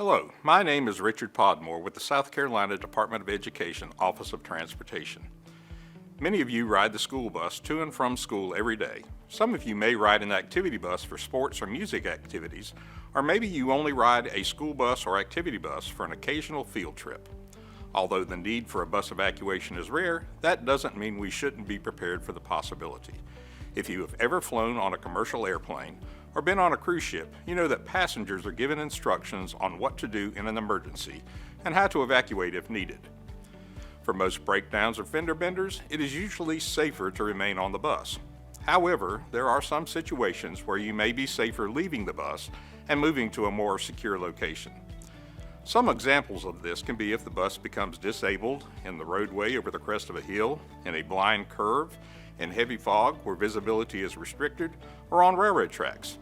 Hello, my name is Richard Podmore with the South Carolina Department of Education Office of Transportation. Many of you ride the school bus to and from school every day. Some of you may ride an activity bus for sports or music activities, or maybe you only ride a school bus or activity bus for an occasional field trip. Although the need for a bus evacuation is rare, that doesn't mean we shouldn't be prepared for the possibility. If you have ever flown on a commercial airplane or been on a cruise ship, you know that passengers are given instructions on what to do in an emergency and how to evacuate if needed. For most breakdowns or fender benders, it is usually safer to remain on the bus. However, there are some situations where you may be safer leaving the bus and moving to a more secure location. Some examples of this can be if the bus becomes disabled in the roadway over the crest of a hill, in a blind curve, in heavy fog where visibility is restricted, or on railroad tracks.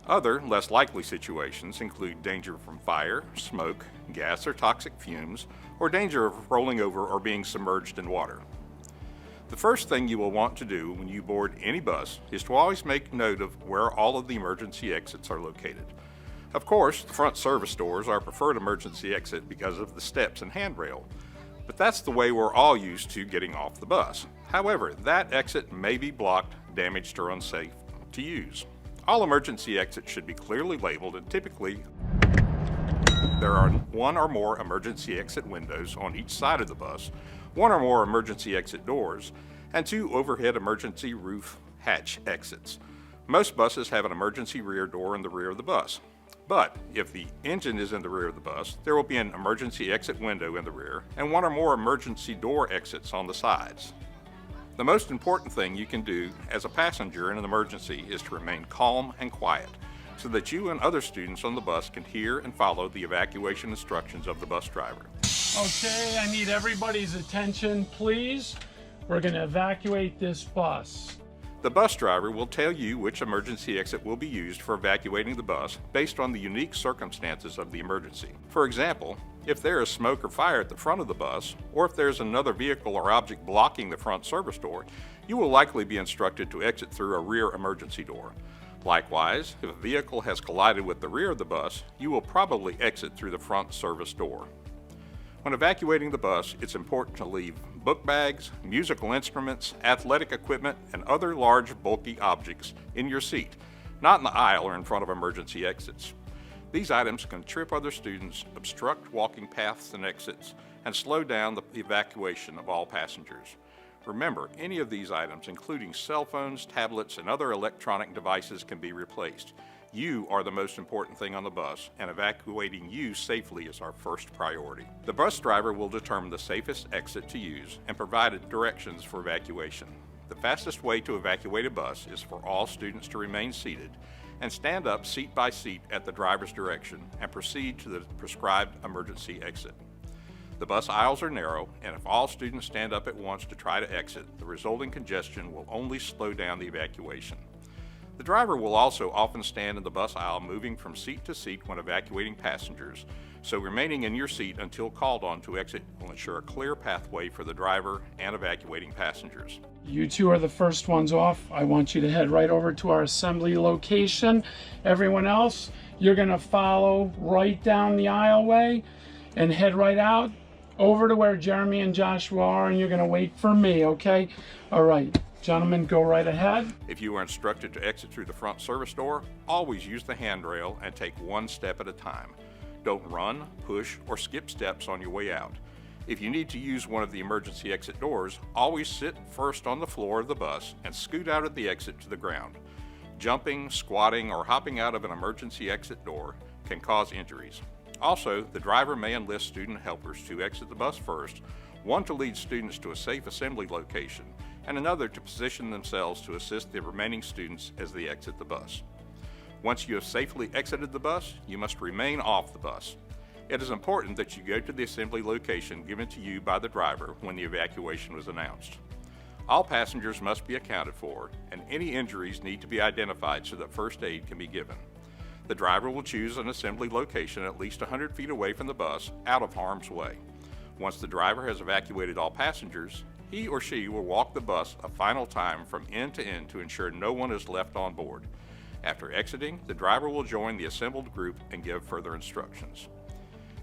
Other, less likely situations include danger from fire, smoke, gas or toxic fumes, or danger of rolling over or being submerged in water. The first thing you will want to do when you board any bus is to always make note of where all of the emergency exits are located. Of course, the front service doors are our preferred emergency exit because of the steps and handrail, but that's the way we're all used to getting off the bus. However, that exit may be blocked, damaged, or unsafe to use. All emergency exits should be clearly labeled, and typically there are one or more emergency exit windows on each side of the bus, one or more emergency exit doors, and two overhead emergency roof hatch exits. Most buses have an emergency rear door in the rear of the bus. But if the engine is in the rear of the bus, there will be an emergency exit window in the rear and one or more emergency door exits on the sides. The most important thing you can do as a passenger in an emergency is to remain calm and quiet so that you and other students on the bus can hear and follow the evacuation instructions of the bus driver. Okay, I need everybody's attention, please. We're going to evacuate this bus. The bus driver will tell you which emergency exit will be used for evacuating the bus based on the unique circumstances of the emergency. For example, if there is smoke or fire at the front of the bus, or if there's another vehicle or object blocking the front service door, you will likely be instructed to exit through a rear emergency door. Likewise, if a vehicle has collided with the rear of the bus, you will probably exit through the front service door. When evacuating the bus, it's important to leave book bags, musical instruments, athletic equipment, and other large, bulky objects in your seat, not in the aisle or in front of emergency exits. These items can trip other students, obstruct walking paths and exits, and slow down the evacuation of all passengers. Remember, any of these items, including cell phones, tablets, and other electronic devices, can be replaced. You are the most important thing on the bus, and evacuating you safely is our first priority. The bus driver will determine the safest exit to use and provide directions for evacuation. The fastest way to evacuate a bus is for all students to remain seated and stand up seat by seat at the driver's direction and proceed to the prescribed emergency exit. The bus aisles are narrow, and if all students stand up at once to try to exit, the resulting congestion will only slow down the evacuation. The driver will also often stand in the bus aisle moving from seat to seat when evacuating passengers, so remaining in your seat until called on to exit will ensure a clear pathway for the driver and evacuating passengers. You two are the first ones off. I want you to head right over to our assembly location. Everyone else, you're going to follow right down the aisleway and head right out over to where Jeremy and Joshua are, and you're going to wait for me, okay? All right. Gentlemen, go right ahead. If you are instructed to exit through the front service door, always use the handrail and take one step at a time. Don't run, push, or skip steps on your way out. If you need to use one of the emergency exit doors, always sit first on the floor of the bus and scoot out at the exit to the ground. Jumping, squatting, or hopping out of an emergency exit door can cause injuries. Also, the driver may enlist student helpers to exit the bus first, one to lead students to a safe assembly location, and another to position themselves to assist the remaining students as they exit the bus. Once you have safely exited the bus, you must remain off the bus. It is important that you go to the assembly location given to you by the driver when the evacuation was announced. All passengers must be accounted for, and any injuries need to be identified so that first aid can be given. The driver will choose an assembly location at least 100 feet away from the bus, out of harm's way. Once the driver has evacuated all passengers, he or she will walk the bus a final time from end to end to ensure no one is left on board. After exiting, the driver will join the assembled group and give further instructions.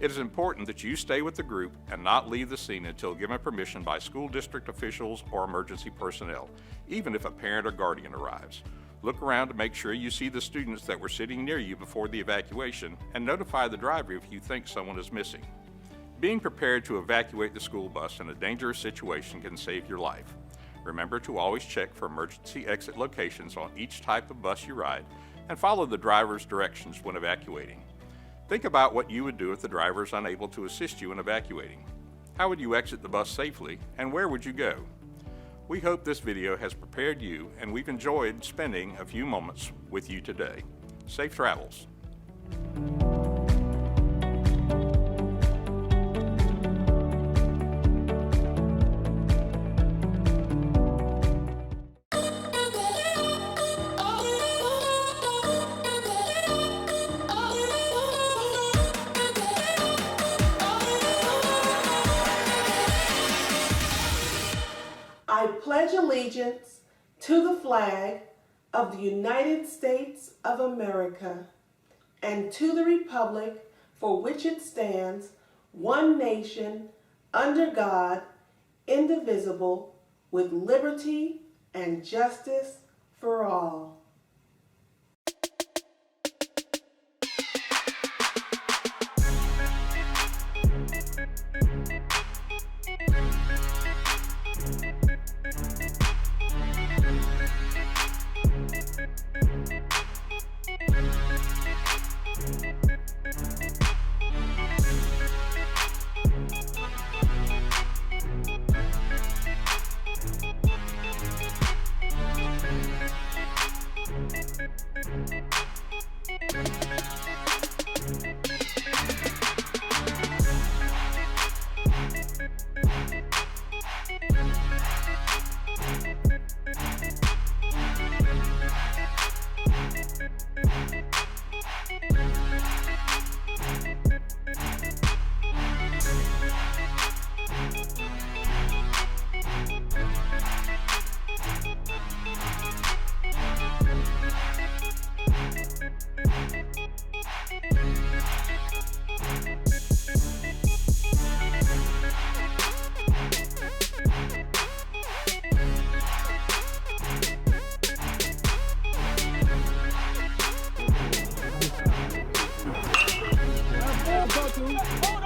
It is important that you stay with the group and not leave the scene until given permission by school district officials or emergency personnel, even if a parent or guardian arrives. Look around to make sure you see the students that were sitting near you before the evacuation and notify the driver if you think someone is missing. Being prepared to evacuate the school bus in a dangerous situation can save your life. Remember to always check for emergency exit locations on each type of bus you ride and follow the driver's directions when evacuating. Think about what you would do if the driver is unable to assist you in evacuating. How would you exit the bus safely, and where would you go? We hope this video has prepared you, and we've enjoyed spending a few moments with you today. Safe travels. I pledge allegiance to the flag of the United States of America and to the republic for which it stands, one nation, under God, indivisible, with liberty and justice for all. Cartoon.